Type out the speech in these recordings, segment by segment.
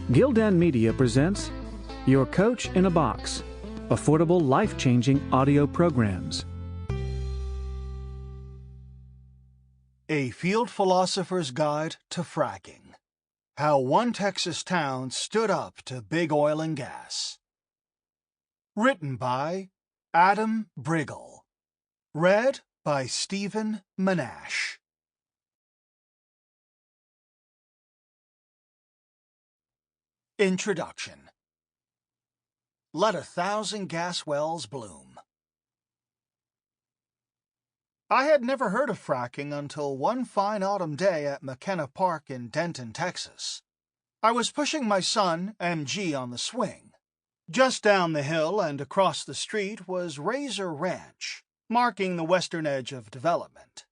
Gildan Media presents Your Coach in a Box, affordable, life-changing audio programs. A Field Philosopher's Guide to Fracking. How one Texas town stood up to big oil and gas. Written by Adam Briggle. Read by Stephen Menasche. Introduction. Let 1,000 gas wells bloom. I had never heard of fracking until one fine autumn day at McKenna Park in Denton, Texas. I was pushing my son, MG, on the swing. Just down the hill and across the street was Razor Ranch, marking the western edge of development.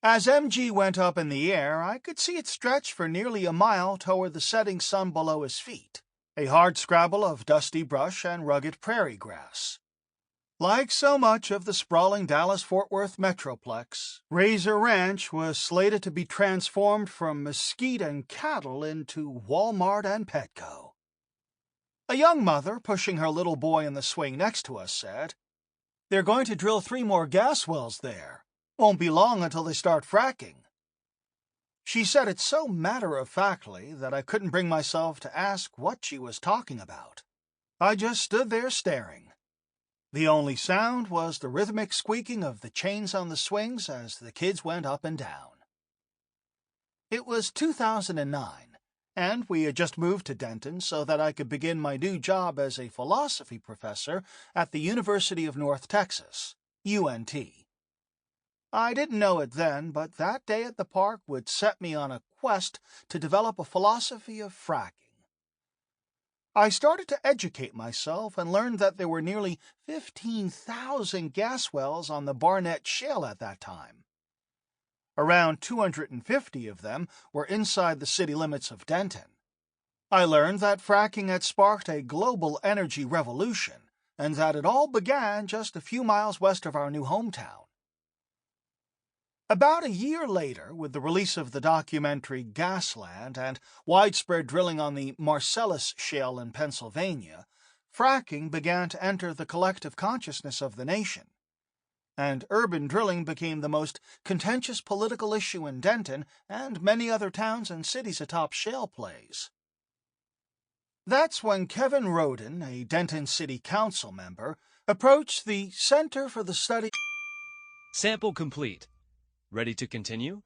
As MG went up in the air, I could see it stretch for nearly a mile toward the setting sun below his feet, a hard scrabble of dusty brush and rugged prairie grass. Like so much of the sprawling Dallas-Fort Worth metroplex, Razor Ranch was slated to be transformed from mesquite and cattle into Walmart and Petco. A young mother pushing her little boy in the swing next to us said, "They're going to drill 3 more gas wells there. Won't be long until they start fracking." She said it so matter-of-factly that I couldn't bring myself to ask what she was talking about. I just stood there staring. The only sound was the rhythmic squeaking of the chains on the swings as the kids went up and down. It was 2009, and we had just moved to Denton so that I could begin my new job as a philosophy professor at the University of North Texas, UNT. I didn't know it then, but that day at the park would set me on a quest to develop a philosophy of fracking. I started to educate myself and learned that there were nearly 15,000 gas wells on the Barnett Shale at that time. Around 250 of them were inside the city limits of Denton. I learned that fracking had sparked a global energy revolution, and that it all began just a few miles west of our new hometown. About a year later, with the release of the documentary Gasland and widespread drilling on the Marcellus Shale in Pennsylvania, fracking began to enter the collective consciousness of the nation, and urban drilling became the most contentious political issue in Denton and many other towns and cities atop shale plays. That's when Kevin Roden, a Denton City Council member, approached the Center for the Study. Sample complete. Ready to continue?